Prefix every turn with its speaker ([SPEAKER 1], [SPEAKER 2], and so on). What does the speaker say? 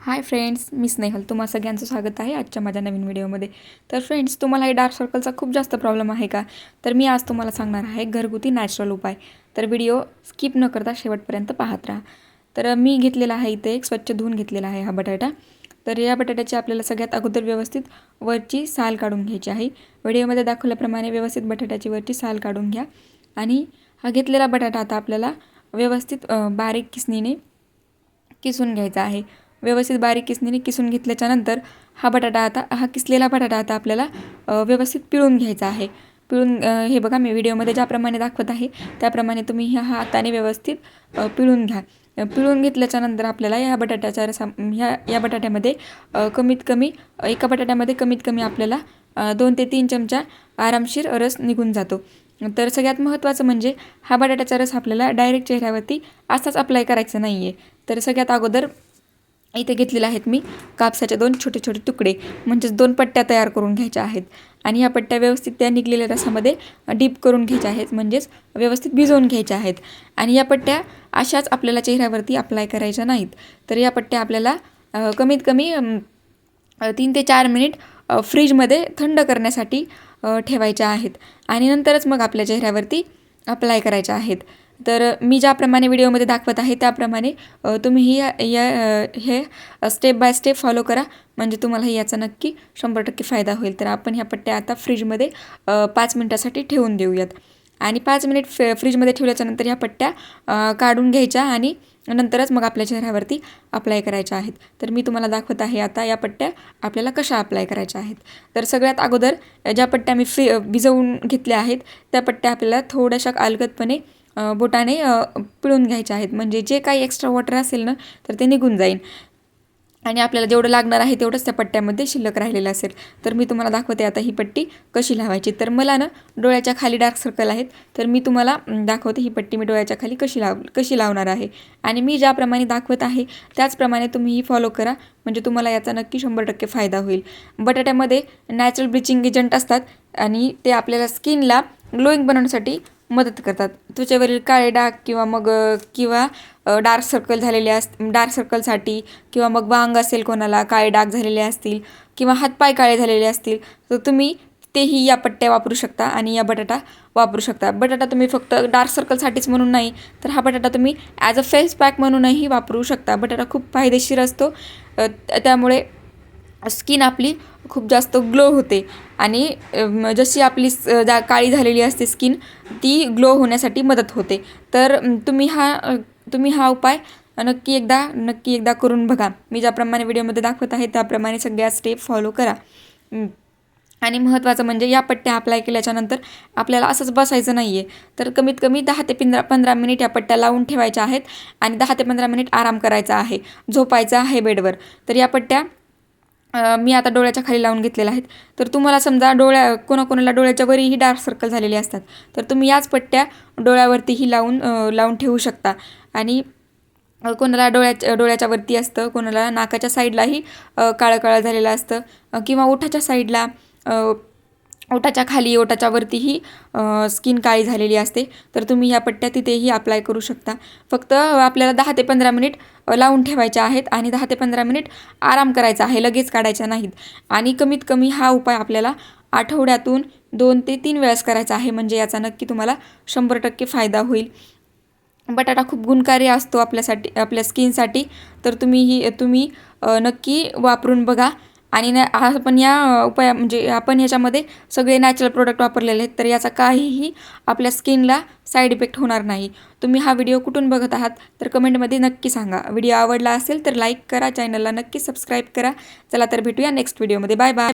[SPEAKER 1] Hi friends, मी स्नेहल. तुम्हा सगळ्यांचं स्वागत आहे आजच्या माझ्या नवीन व्हिडिओमध्ये. तर फ्रेंड्स, तुम्हाला हे डार्क सर्कलचा खूप जास्त प्रॉब्लेम आहे का? तर मी आज तुम्हाला सांगणार आहे घरगुती नॅचरल उपाय. तर व्हिडिओ स्किप न करता शेवटपर्यंत पाहत राहा. तर मी घेतलेला आहे इथे एक स्वच्छ धुवून घेतलेला आहे हा बटाटा. तर या बटाट्याची आपल्याला सगळ्यात अगोदर व्यवस्थित वरची साल काढून घ्यायची आहे. व्हिडिओमध्ये दाखवल्याप्रमाणे व्यवस्थित बटाट्याची वरची साल काढून घ्या. आणि हा घेतलेला बटाटा आता आपल्याला व्यवस्थित बारीक किसणीने किसून घ्यायचा आहे. व्यवस्थित बारीक किसणीने किसून घेतल्याच्यानंतर हा किसलेला बटाटा आता आपल्याला व्यवस्थित पिळून घ्यायचा आहे. हे बघा, मी व्हिडिओमध्ये ज्याप्रमाणे दाखवत आहे त्याप्रमाणे तुम्ही ह्या हाताने व्यवस्थित पिळून घ्या. पिळून घेतल्याच्यानंतर आपल्याला या बटाट्यामध्ये एका बटाट्यामध्ये कमीत कमी आपल्याला 2 ते 3 चमचा आरामशीर रस निघून जातो. तर सगळ्यात महत्त्वाचं म्हणजे हा बटाट्याचा रस आपल्याला डायरेक्ट चेहऱ्यावरती असाच अप्लाय करायचा नाही आहे. तर सगळ्यात अगोदर इथे घेतलेले आहेत मी कापसाचे 2 छोटे छोटे तुकडे, म्हणजेच 2 पट्ट्या तयार करून घ्यायच्या आहेत. आणि ह्या पट्ट्या व्यवस्थित त्या निघलेल्या रसामध्ये डीप करून घ्यायच्या आहेत, म्हणजेच व्यवस्थित भिजवून घ्यायच्या आहेत. आणि या पट्ट्या अशाच आपल्याला चेहऱ्यावरती अप्लाय करायच्या नाहीत. तर या पट्ट्या आपल्याला कमीत कमी 3 ते 4 मिनिट फ्रीजमध्ये थंड करण्यासाठी ठेवायच्या आहेत. आणि नंतरच मग आपल्या चेहऱ्यावरती अप्लाय करायच्या आहेत. तर मी ज्याप्रमाणे व्हिडिओमध्ये दाखवत आहे त्याप्रमाणे तुम्हीही हे स्टेप बाय स्टेप फॉलो करा, म्हणजे तुम्हालाही याचा नक्की 100% फायदा होईल. तर आपण ह्या पट्ट्या आता फ्रीजमध्ये 5 मिनटासाठी ठेवून देऊयात. आणि 5 मिनिट फ्रीजमध्ये ठेवल्याच्यानंतर ह्या पट्ट्या काढून घ्यायच्या आणि नंतरच मग आपल्या चेहऱ्यावरती अप्लाय करायच्या आहेत. तर मी तुम्हाला दाखवत आहे आता या पट्ट्या आपल्याला कशा अप्लाय करायच्या आहेत. तर सगळ्यात अगोदर ज्या पट्ट्या मी भिजवून घेतल्या आहेत त्या पट्ट्या आपल्याला थोड्याशा अलगदपणे बोटाने पिळून घ्यायचे आहेत, म्हणजे जे काही एक्स्ट्रा वॉटर असेल ना तर ते निघून जाईल. आणि आपल्याला जेवढं लागणार आहे तेवढंच त्या पट्ट्यामध्ये शिल्लक राहिलेलं असेल. तर मी तुम्हाला दाखवते आता ही पट्टी कशी लावायची. तर मला ना डोळ्याच्या खाली डार्क सर्कल आहेत, तर मी तुम्हाला दाखवते ही पट्टी मी डोळ्याच्या खाली कशी लावणार आहे. आणि मी ज्याप्रमाणे दाखवत आहे त्याचप्रमाणे तुम्हीही फॉलो करा, म्हणजे तुम्हाला याचा नक्की 100% फायदा होईल. बटाट्यामध्ये नॅचरल ब्लिचिंग एजंट असतात आणि ते आपल्याला स्किनला ग्लोईंग बनवण्यासाठी मदत करतात. त्वचेवरील काळे डाग किंवा डार्क सर्कलसाठी किंवा मग वांग असेल कोणाला काळे डाग झालेले असतील किंवा हातपाय काळे झालेले असतील तर तुम्ही तेही या पट्ट्या वापरू शकता आणि या बटाटा वापरू शकता. बटाटा तुम्ही फक्त डार्क सर्कलसाठीच म्हणून नाही, तर हा बटाटा तुम्ही ॲज अ फेस पॅक म्हणूनही वापरू शकता. बटाटा खूप फायदेशीर असतो, त्यामुळे स्किन आपली खूप जास्त ग्लो होते. आणि जशी आपली काळी झालेली असते स्किन, ती ग्लो होण्यासाठी मदत होते. तर तुम्ही हा उपाय नक्की एकदा करून बघा. मी ज्याप्रमाणे व्हिडिओमध्ये दाखवत आहे त्याप्रमाणे सगळ्या स्टेप फॉलो करा. आणि महत्त्वाचं म्हणजे या पट्ट्या अप्लाय केल्याच्यानंतर आपल्याला असंच बसायचं नाही आहे, तर कमीत कमी 10 ते 15 मिनिट या पट्ट्या लावून ठेवायच्या आहेत आणि 10 ते 15 मिनिट आराम करायचा आहे, झोपायचं आहे बेडवर. तर या पट्ट्या मी आता डोळ्याच्या खाली लावून घेतलेल्या आहेत. तर तुम्हाला समजा कोणाकोणाला डोळ्याच्या वरही डार्क सर्कल झालेले असतात, तर तुम्ही याच पट्ट्या डोळ्यावरतीही लावून ठेवू शकता. आणि कोणाला डोळ्याच्या वरती असतं, कोणाला नाकाच्या साईडलाही काळं काळं झालेलं असतं किंवा ओठाच्या साईडला, ओठाच्या खाली, ओठाच्या वरतीही स्किन काळी झालेली असते, तर तुम्ही ह्या पट्ट्या तिथेही अप्लाय करू शकता. फक्त आपल्याला 10 ते 15 मिनिट लावून ठेवायच्या आहेत आणि 10 ते 15 मिनिट आराम करायचा आहे, लगेच काढायच्या नाहीत. आणि कमीत कमी हा उपाय आपल्याला आठवड्यातून 2 ते 3 वेळेस करायचा आहे, म्हणजे याचा नक्की तुम्हाला 100% फायदा होईल. बटाटा खूप गुणकारी असतो आपल्या स्किनसाठी, तर तुम्ही नक्की वापरून बघा. आणि आपण आपण ह्याच्यामध्ये सगळे नॅचरल प्रोडक्ट वापरलेले आहेत, तर याचा काहीही आपल्या स्किनला साईड इफेक्ट होणार नाही. तुम्ही हा व्हिडिओ कुठून बघत आहात तर कमेंटमध्ये नक्की सांगा. व्हिडिओ आवडला असेल तर लाईक करा, चॅनलला नक्की सबस्क्राईब करा. चला तर भेटूया नेक्स्ट व्हिडिओमध्ये. Bye bye.